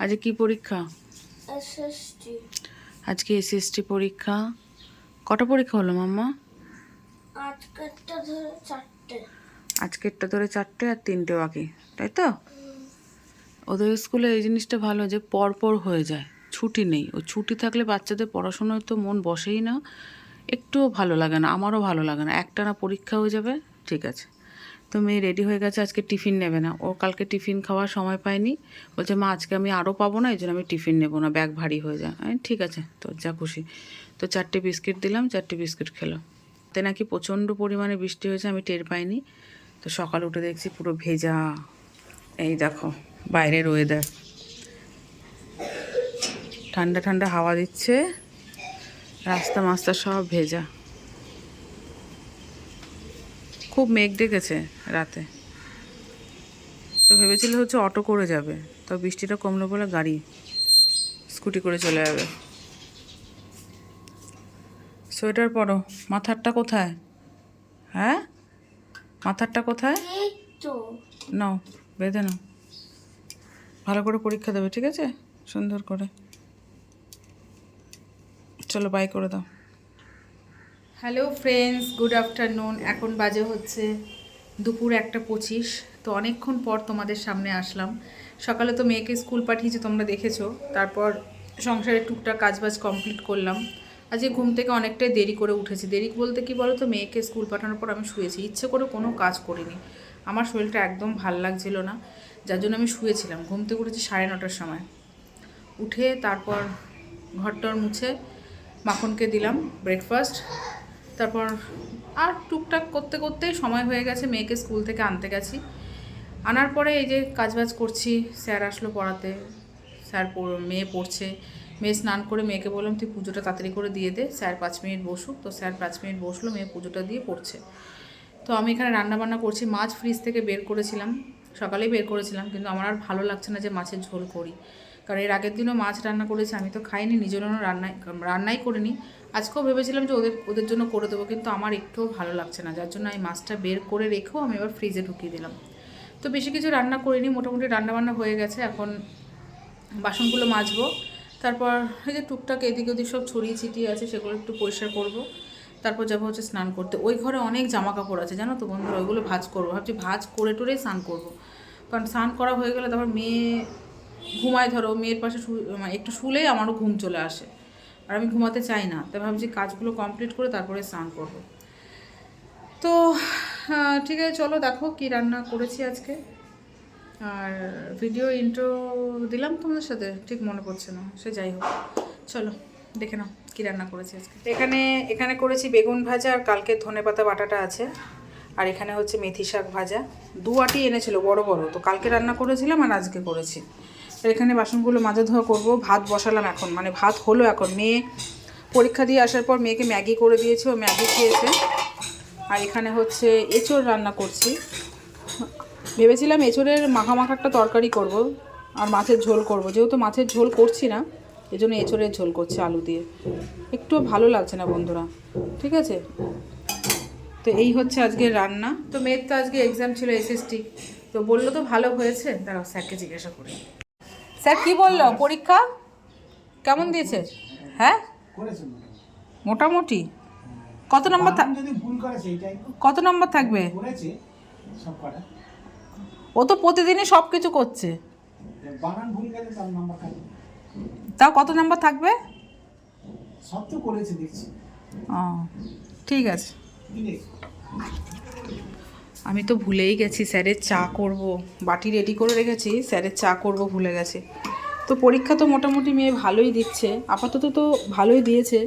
আজকে কি পরীক্ষা? এসএসটি। আজকে এসএসটি পরীক্ষা। কটা পরীক্ষা হলো মাম্মা? আজকেরটা ধরে 4টে। আজকেরটা ধরে 4টে আর 3টে বাকি, তাই তো? ওদের স্কুলে এই জিনিসটা ভালো যে পর পর হয়ে যায়, ছুটি নেই। ও ছুটি থাকলে বাচ্চাদের পড়াশোনায় তো মন বসেই না, একটুও ভালো লাগে না, আমারও ভালো লাগে না। একটানা পরীক্ষা হয়ে যাবে, ঠিক আছে। তো মেয়ে রেডি হয়ে গেছে, আজকে টিফিন নেবে না। ও কালকে টিফিন খাওয়ার সময় পায়নি, বলছে মা আজকে আমি আরও পাবো না, এই জন্য আমি টিফিন নেবো না, ব্যাগ ভারী হয়ে যায়। আমি ঠিক আছে, তো যা খুশি। তো 4টে বিস্কিট দিলাম, 4টে বিস্কিট খেলো। তে নাকি প্রচণ্ড পরিমাণে বৃষ্টি হয়েছে, আমি টের পাইনি। তো সকালে উঠে দেখছি পুরো ভেজা। এই দেখো বাইরের ওয়েদার, ঠান্ডা ঠান্ডা হাওয়া দিচ্ছে, রাস্তা মাস্তা সব ভেজা। খুব মেঘ ডেকেছে রাতে, তো ভেবেছিল হচ্ছে অটো করে যাবে, তো বৃষ্টিটা কমলো বলে গাড়ি স্কুটি করে চলে যাবে। সোয়েটার পরো। মাথারটা কোথায়? হ্যাঁ, মাথারটা কোথায়? এই তো। নাও, বেঁধে নাও। ভালো করে পরীক্ষা দেবে, ঠিক আছে? সুন্দর করে। চলো বাই করে দাও। Hello friends, good afternoon. এখন বাজে হচ্ছে দুপুর 1:25। তো অনেকক্ষণ পর তোমাদের সামনে আসলাম। সকালে তো মেয়েকে স্কুল পাঠিয়েছি, তোমরা দেখেছো। তারপর সংসারের টুকটাক কাজবাজ কমপ্লিট করলাম। আজকে ঘুম থেকে অনেকটাই দেরি করে উঠেছি। দেরি বলতে কি বলো তো, মেয়েকে স্কুল পাঠানোর পর আমি শুয়েছি, ইচ্ছে করে কোনো কাজ করিনি। আমার শরীরটা একদম ভাল লাগছিল না, যার জন্য আমি শুয়েছিলাম। ঘুম থেকে উঠেছি 9:30টার সময়। উঠে তারপর ঘরটর মুছে মাখনকে দিলাম ব্রেকফাস্ট। তারপর আর টুকটাক করতে করতেই সময় হয়ে গেছে, মেয়েকে স্কুল থেকে আনতে গেছি। আনার পরে এই যে কাজবাজ করছি, স্যার আসলো পড়াতে। স্যার মেয়ে পড়ছে, মেয়ে স্নান করে মেয়েকে বললাম তুই পুজোটা তাড়াতাড়ি করে দিয়ে দে, স্যার 5 মিনিট বসুক। তো স্যার 5 মিনিট বসলো, মেয়ে পুজোটা দিয়ে পড়ছে। তো আমি এখানে রান্নাবান্না করছি। মাছ ফ্রিজ থেকে বের করেছিলাম, সকালেই বের করেছিলাম, কিন্তু আমার আর ভালো লাগছে না যে মাছের ঝোল করি, কারণ এর আগের দিনও মাছ রান্না করেছি, আমি তো খাইনি, নিজের জন্য রান্নাই করিনি। আজকেও ভেবেছিলাম যে ওদের জন্য করে দেবো, কিন্তু আমার একটুও ভালো লাগছে না, যার জন্য আমি মাছটা বের করে রেখেও আমি এবার ফ্রিজে ঢুকিয়ে দিলাম। তো বেশি কিছু রান্না করিনি, মোটামুটি রান্নাবান্না হয়ে গেছে। এখন বাসনগুলো মাজবো, তারপর এই যে টুকটাক এদিক ওদিক সব ছড়িয়ে ছিটিয়ে আছে, সেগুলো একটু পরিষ্কার করব। তারপর যাবো হচ্ছে স্নান করতে। ওই ঘরে অনেক জামা কাপড় আছে জানো তো বন্ধুরা, ওইগুলো ভাঁজ করবো। ভাবছি ভাঁজ করে টোরেই স্নান করবো, কারণ স্নান করা হয়ে গেলে তারপর মেয়ে ঘুমায়, ধরো মেয়ের পাশে মানে একটু শুলেই আমারও ঘুম চলে আসে, আর আমি ঘুমাতে চাই না। তাই ভাবছি কাজগুলো কমপ্লিট করে তারপরে স্নান করব। তো ঠিক আছে, চলো দেখো কি রান্না করেছি আজকে। আর ভিডিও ইন্ট্রো দিলাম তোমাদের সাথে, ঠিক মনে পড়ছে না, সে যাই হোক, চলো দেখে নাও কী রান্না করেছি আজকে। এখানে করেছি বেগুন ভাজা, আর কালকে ধনেপাতা বাটাটা আছে। আর এখানে হচ্ছে মেথি শাক ভাজা। 2 আটি এনেছিল বড় বড়, তো কালকে রান্না করেছিলাম আর আজকে করেছি। আর এখানে বাসনগুলো মাজা ধোয়া করবো। ভাত বসালাম এখন, মানে ভাত হলো এখন। মেয়ে পরীক্ষা দিয়ে আসার পর মেয়েকে ম্যাগি করে দিয়েছে, ও ম্যাগি খেয়েছে। আর এখানে হচ্ছে এঁচোড় রান্না করছি। ভেবেছিলাম এঁচোড়ের মাখা একটা তরকারি করব, আর মাছের ঝোল করব। যেহেতু মাছের ঝোল করছি না, এই জন্য এঁচোড়ের ঝোল করছি আলু দিয়ে। একটুও ভালো লাগছে না বন্ধুরা, ঠিক আছে? তো এই হচ্ছে আজকের রান্না। তো মেয়ের তো আজকে এক্সাম ছিল এসএসটি, তো বললো তো ভালো হয়েছে। দাঁড়াও স্যারকে জিজ্ঞাসা করি। স্যার কি বললো, পরীক্ষা কেমন দিয়েছে? হ্যাঁ, মোটামুটি। কত নম্বর কত নম্বর থাকবে? ও তো প্রতিদিনই সব কিছু করছে, তাও কত নাম্বার থাকবে? সব তো করেছে দেখছি। ও ঠিক আছে। আমি তো ভুলেই গেছি স্যারের চা করব, বাটি রেডি করে রেখেছি, স্যারের চা করব ভুলে গেছি। তো পরীক্ষা তো মোটামুটি মেয়ে ভালোই দিচ্ছে, আপাতত তো ভালোই দিয়েছে,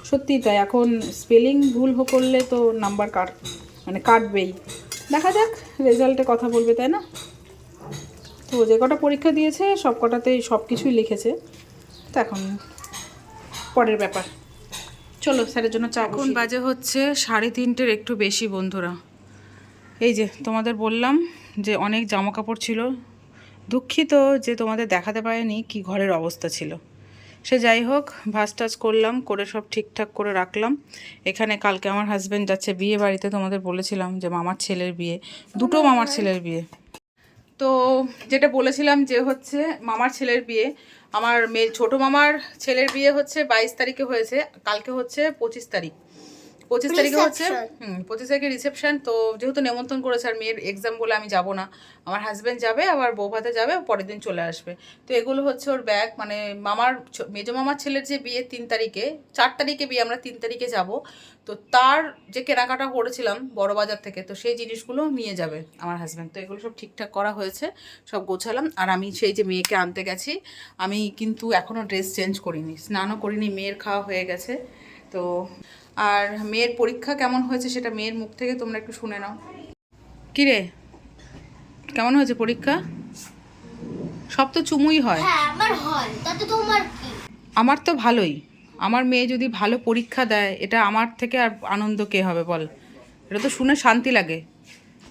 সত্যিই তাই। এখন স্পেলিং ভুল করলে তো নাম্বার কাটবেই। দেখা যাক, রেজাল্টে কথা বলবে, তাই না? তো যে কটা পরীক্ষা দিয়েছে সব কটাতেই সব কিছুই লিখেছে, তো এখন পরের ব্যাপার। চলো স্যারের জন্য চা। এখন বাজে হচ্ছে 3:30-এর একটু বেশি বন্ধুরা। এই যে তোমাদের বললাম যে অনেক জামা কাপড় ছিল, দুঃখিত যে তোমাদের দেখাতে পারিনি কি ঘরের অবস্থা ছিল। সে যাই হোক, ভাঁজ টাজ করলাম, করে সব ঠিকঠাক করে রাখলাম। এখানে কালকে আমার হাজব্যান্ড যাচ্ছে বিয়ে বাড়িতে, তোমাদের বলেছিলাম যে মামার ছেলের বিয়ে, দুটো মামার ছেলের বিয়ে। তো যেটা বলেছিলাম যে হচ্ছে মামার ছেলের বিয়ে, আমার মেয়ে ছোটো মামার ছেলের বিয়ে হচ্ছে 22 তারিখে হয়েছে, কালকে হচ্ছে 25 তারিখ। 25 তারিখে হচ্ছে 25 তারিখে রিসেপশন। তো যেহেতু নেমন্তন্ন করেছে আর মেয়ের এক্সাম বলে আমি যাব না, আমার হাজব্যান্ড যাবে, আবার বউ ভাতে যাবে, পরের দিন চলে আসবে। তো এগুলো হচ্ছে ওর ব্যাগ, মানে মামার মেজো মামার ছেলের যে বিয়ে 3 তারিখে, 4 তারিখে বিয়ে, আমরা 3 তারিখে যাব। তো তার যে কেনাকাটা করেছিলাম বড় বাজার থেকে, তো সেই জিনিসগুলো নিয়ে যাবে আমার হাজব্যান্ড। তো এগুলো সব ঠিকঠাক করা হয়েছে, সব গোছালাম। আর আমি সেই যে মেয়েকে আনতে গেছি, আমি কিন্তু এখনও ড্রেস চেঞ্জ করিনি, স্নানও করিনি, মেয়ের খাওয়া হয়ে গেছে। তো আর মেয়ের পরীক্ষা কেমন হয়েছে সেটা মেয়ের মুখ থেকে তোমরা একটু শুনে নাও। কি রে, কেমন হয়েছে পরীক্ষা? সব তো চুমুই হয়। হ্যাঁ আমার হয়, তাতে তোমার কি? আমার তো ভালোই। আমার মেয়ে যদি ভালো পরীক্ষা দেয়, এটা আমার থেকে আর আনন্দ কে হবে বল? এটা তো শুনে শান্তি লাগে।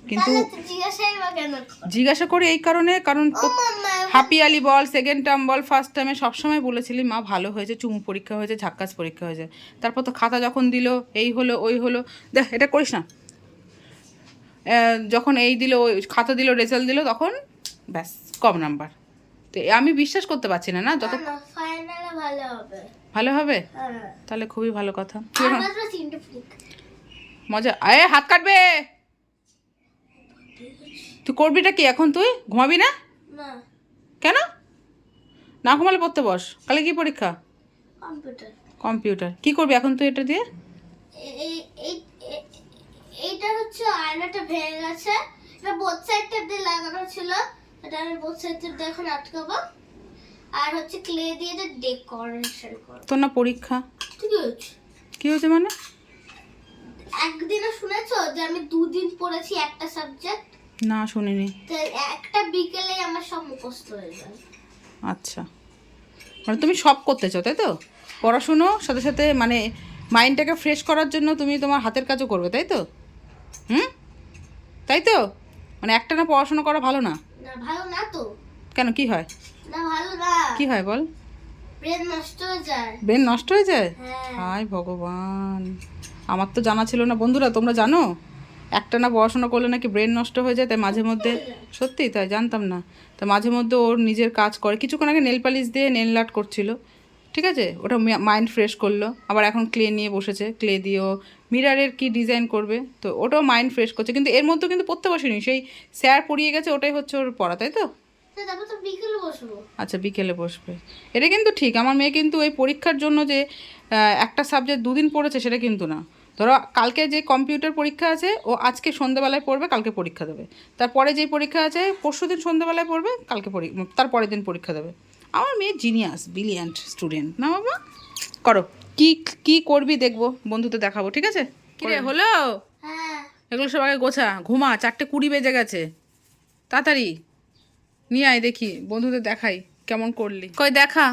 কিন্তু তাহলে তো জিজ্ঞাসাই বা কেন করো? জিজ্ঞাসা করে এই কারণে, কারণ ও মাম্মা, হ্যাপি আলি বল, সেকেন্ড টার্ম বল, ফার্স্ট টার্মে সবসময় বলেছিলি মা ভালো হয়েছে, চুমু পরীক্ষা হয়েছে, ঝাক্কাস পরীক্ষা হয়েছে। তারপর তো খাতা যখন দিল, এই হলো ওই হলো, দেখ এটা করিস না। যখন এই দিল, ওই খাতা দিল, রেজাল্ট দিল, তখন ব্যাস কম নাম্বার। তো আমি বিশ্বাস করতে পারছি না, না যত না ফাইনালে ভালো হবে। ভালো হবে, হ্যাঁ তাহলে খুবই ভালো কথা। তুই এখন আমার তো 3টে পরীক্ষা। মজা, আয় হাত কাটবে। তুই করবিটা কি এখন? তুই ঘুমাবি না না কেন? না ঘুমালে পড়তে বস, কালে কি পরীক্ষা? কম্পিউটার। কম্পিউটার। কি করবি এখন তুই এটা দিয়ে? এই এই- এই- এইটা হচ্ছে আয়নাটা ভেঙে গেছে, এটা বোথ সাইড টেপ দিয়ে লাগানো ছিল, এটা আমি বোথ সাইড টেপ দিয়ে এখন আটকাবো। আর হচ্ছে ক্লে দিয়ে যে ডেকোরেশন করব। তোর না পরীক্ষা? ঠিক আছে। কি হয়েছে মানে? একদিনও শুনেছো যে আমি 2 দিন পড়েছি একটা সাবজেক্ট? না শুনিনি। তো একটা বিকেলে আমার সব মুখস্থ হয়ে যায়। আচ্ছা, মানে তুমি সব করতে চাও তাই তো? পড়াশুনো সাথে সাথে মানে মাইন্ডটাকে ফ্রেশ করার জন্য তুমি তোমার হাতের কাজও করবে তাই তো? হুম, তাই তো? মানে একটা না পড়াশোনা করা ভালো না? না ভালো না তো। কেন, কি হয়? না ভালো না, কি হয় বল? ব্রেন নষ্ট হয়ে যায়। ব্রেন নষ্ট হয়ে যায়? হ্যাঁ হায় ভগবান, আমার তো জানা ছিল না। বন্ধুরা তোমরা জানো একটা না পড়াশোনা করলে নাকি ব্রেন নষ্ট হয়ে যায়? তাই মাঝে মধ্যে, সত্যি তাই জানতাম না। তো মাঝে মধ্যে ওর নিজের কাজ করে, কিছুক্ষণ আগে নেল পালিশ দিয়ে নেল আর্ট করছিল, ঠিক আছে, ওটা মাইন্ড ফ্রেশ করলো। আবার এখন ক্লে নিয়ে বসেছে, ক্লে দিয়েও মিরারের কি ডিজাইন করবে, তো ওটাও মাইন্ড ফ্রেশ করছে। কিন্তু এর মধ্যে কিন্তু পড়তে বসেনি, সেই স্যার পড়িয়ে গেছে, ওটাই হচ্ছে ওর পড়া, তাই তো? তো তারপর তো বিকেলে বসবো। আচ্ছা বিকেলে বসবে, এটা কিন্তু ঠিক। আমার মেয়ে কিন্তু ওই পরীক্ষার জন্য যে একটা সাবজেক্ট 2 দিন পড়েছে সেটা কিন্তু না। ধরো কালকে যে কম্পিউটার পরীক্ষা আছে, ও আজকে সন্ধ্যেবেলায় পড়বে, কালকে পরীক্ষা দেবে। তারপরে যেই পরীক্ষা আছে পরশু দিন সন্ধ্যেবেলায় পড়বে, কালকে তারপরের দিন পরীক্ষা দেবে। আমার মেয়ে জিনিয়াস, ব্রিলিয়ান্ট স্টুডেন্ট না বাবা। করো, কি কি করবি দেখবো, বন্ধুতে দেখাবো, ঠিক আছে? কি রে হলো? হ্যাঁ এগুলো সব আগে গোছা, ঘুমা, 4:20 বেজে গেছে, তাড়াতাড়ি নিয়ে আয় দেখি, বন্ধুদের দেখাই কেমন করলি। কই দেখা,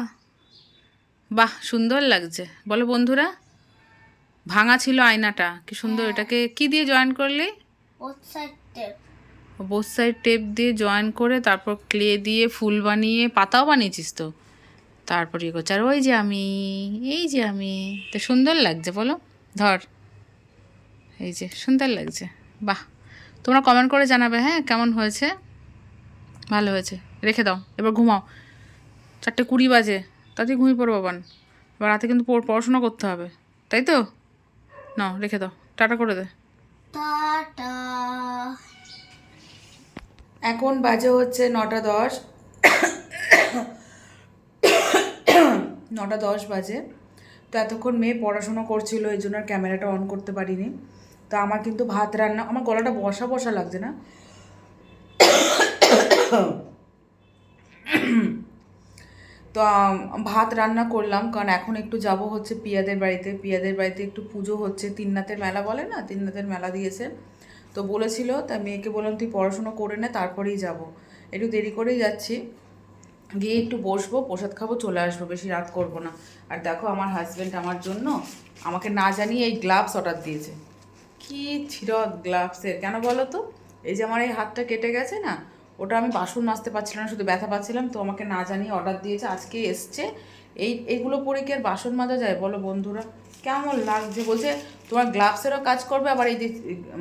বাহ সুন্দর লাগছে বলো বন্ধুরা। ভাঙা ছিল আয়নাটা, কি সুন্দর। এটাকে কি দিয়ে জয়েন করলি? Both side tape. Both side tape দিয়ে জয়েন করে, তারপর ক্লে দিয়ে ফুল বানিয়ে, পাতাও বানিয়েছিস তো। তারপর ইয়ে করছে, আর ওই যে আমি, এই যে আমি, তো সুন্দর লাগছে বলো। ধর, এই যে সুন্দর লাগছে, বাহ। তোমরা কমেন্ট করে জানাবে হ্যাঁ কেমন হয়েছে। ভালো হয়েছে, রেখে দাও, এবার ঘুমাও। 4:20 বাজে, তাতেই ঘুমিয়ে পড়ো বাবান। এবার রাতে কিন্তু পড়াশোনা করতে হবে, তাই তো? নাও রেখে দাও, টাটা করে দে। টাটা। এখন বাজে হচ্ছে 9:10, 9:10 বাজে। তো এতক্ষণ মেয়ে পড়াশোনা করছিল, এই জন্য আর ক্যামেরাটা অন করতে পারিনি। তো আমার কিন্তু ভাত রান্না, আমার গলাটা বসা বসা লাগছে না, তো ভাত রান্না করলাম, কারণ এখন একটু যাব হচ্ছে পিয়াদের বাড়িতে। পিয়াদের বাড়িতে একটু পুজো হচ্ছে, তিননাথের মেলা বলে না, তিননাথের মেলা দিয়েছে। তো বলেছিল, তাই মেয়েকে বললাম তুই পড়াশুনো করে নে, তারপরেই যাব। একটু দেরি করেই যাচ্ছি, গিয়ে একটু বসবো, প্রসাদ খাবো, চলে আসবো, বেশি রাত করব না। আর দেখো আমার হাজব্যান্ড আমার জন্য, আমাকে না জানিয়ে এই গ্লাভস অর্ডার দিয়েছে। কি ছিল গ্লাভসের, কেন বলো তো? এই যে আমার এই হাতটা কেটে গেছে না, ওটা আমি বাসন মাজতে পারছিলাম না, শুধু ব্যথা পাচ্ছিলাম, তো আমাকে না জানিয়ে অর্ডার দিয়েছে, আজকে এসছে। এইগুলো পরে কি আর বাসন মাজা যায় বলো বন্ধুরা? কেমন লাগছে, বলছে তোমার গ্লাভসেরও কাজ করবে, আবার এই যে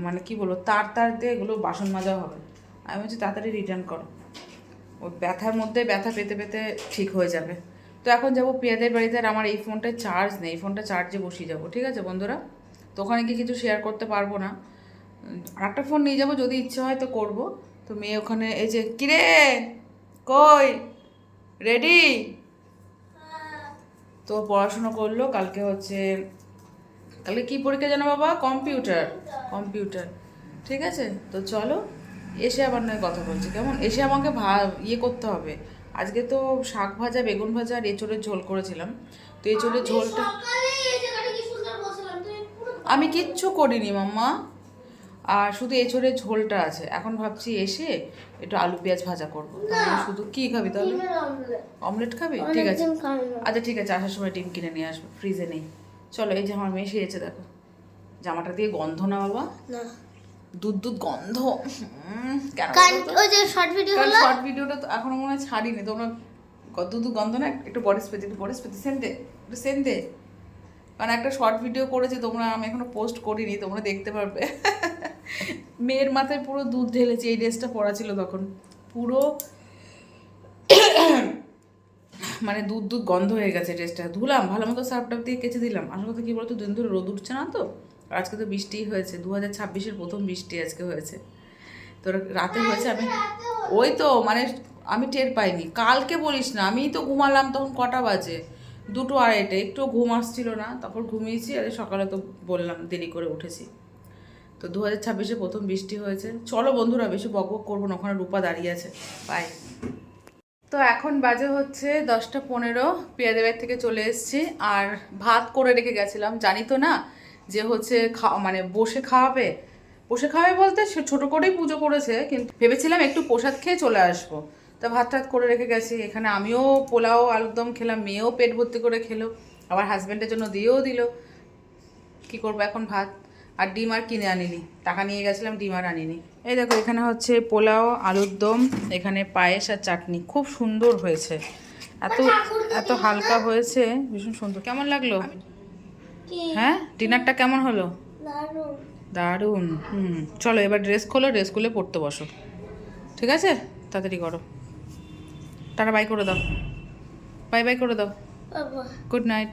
মানে কি বলবো তার তার দিয়ে এগুলো বাসন মাজা হবে। আমি বলছি তাড়াতাড়ি রিটার্ন করো, ওই ব্যথার মধ্যে ব্যথা পেতে পেতে ঠিক হয়ে যাবে। তো এখন যাবো পিয়াদের বাড়িতে, আর আমার এই ফোনটায় চার্জ নেই, এই ফোনটা চার্জে বসিয়ে যাবো, ঠিক আছে বন্ধুরা? তো ওখানে গিয়ে কিছু শেয়ার করতে পারবো না, আর একটা ফোন নিয়ে যাবো, যদি ইচ্ছে হয় তো করবো। তো মেয়ে ওখানে, এই যে কিরে কই রেডি, তো পড়াশুনো করলো। কালকে হচ্ছে, কালকে কি পরীক্ষা জানো বাবা? কম্পিউটার, কম্পিউটার, ঠিক আছে। তো চলো এসে আবার নয় কথা বলছি, কেমন? এসে আমাকে ইয়ে করতে হবে। আজকে তো শাক ভাজা, বেগুন ভাজা আর এঁচোড়ের ঝোল করেছিলাম। তো এঁচোড়ের ঝোলটা আমি কিচ্ছু করিনি মাম্মা, আর শুধু এঁচোড়ের ঝোলটা আছে। এখন ভাবছি এসে একটু আলু পেঁয়াজ ভাজা করবো। তাহলে শুধু কি খাবি তাহলে? অমলেট খাবি? ঠিক আছে, আচ্ছা ঠিক আছে, আসার সময় ডিম কিনে নিয়ে আসবো, ফ্রিজে নেই। চলো, এই যে আমার মেয়ে সেরেছে, দেখো জামাটা দিয়ে গন্ধ না বাবা, দুধ দুধ গন্ধ। কেন ওই যে শর্ট ভিডিও হলো, শর্ট ভিডিওটা তো এখনো মনে হয় ছাড়িনি তোমরা। দুধ দুধ গন্ধ না, একটু বডি স্প্রে, একটু বডি স্প্রে সেন্ট দে, একটু সেন্ট দে। কারণ একটা শর্ট ভিডিও করেছি তোমরা, আমি এখনো পোস্ট করিনি, তোমরা দেখতে পারবে। মেয়ের মাথায় পুরো দুধ ঢেলেছি, এই ড্রেসটা পরা ছিল তখন, পুরো মানে দুধ দুধ গন্ধ হয়ে গেছে ড্রেসটা। ধুলাম ভালো মতো, সার্ফ টাপ দিয়ে কেচে দিলাম। আসল কথা কি বলতো, দুদিন ধরে রোদ উঠছে না তো, আর আজকে তো বৃষ্টিই হয়েছে, 2026-এর প্রথম বৃষ্টি আজকে হয়েছে। তো রাতে হয়েছে, আমি ওই তো মানে আমি টের পাইনি। কালকে বলিস না, আমি তো ঘুমালাম তখন কটা বাজে, 2-2:30, একটু ঘুম আসছিল না, তারপর ঘুমিয়েছি। আর সকালে তো বললাম দেরি করে উঠেছি। তো 2026-এ প্রথম বৃষ্টি হয়েছে। চলো বন্ধুরা, বেশি বক বক করবো না, ওখানে রূপা দাঁড়িয়ে আছে, বাই। তো এখন বাজে হচ্ছে 10:15, পিয়াদের বাড়ি থেকে চলে এসেছি, আর ভাত করে রেখে গেছিলাম। জানি তো না যে হচ্ছে মানে বসে খাওয়াবে, বসে খাওয়াবে বলতে সে ছোটো করেই পুজো করেছে, কিন্তু ভেবেছিলাম একটু প্রসাদ খেয়ে চলে আসবো। তা ভাত টাত করে রেখে গেছি। এখানে আমিও পোলাও আলুরদম খেলাম, মেয়েও পেট ভর্তি করে খেলো, আবার হাজব্যান্ডের জন্য দিয়েও দিল। কি করবো এখন ভাত, আর ডিম আর কিনে আনিনি, টাকা নিয়ে গেছিলাম, ডিম আর আনিনি। এই দেখো এখানে হচ্ছে পোলাও আলুর দম, এখানে পায়েস আর চাটনি, খুব সুন্দর হয়েছে, এত এত হালকা হয়েছে, ভীষণ সুন্দর। কেমন লাগলো? হ্যাঁ, ডিনারটা কেমন হলো? দারুণ। চলো এবার ড্রেস খোলো, ড্রেস খুলে পড়তে বসো, ঠিক আছে? তাড়াতাড়ি করো, টাটা বাই করে দাও, বাই বাই করে দাও, গুড নাইট।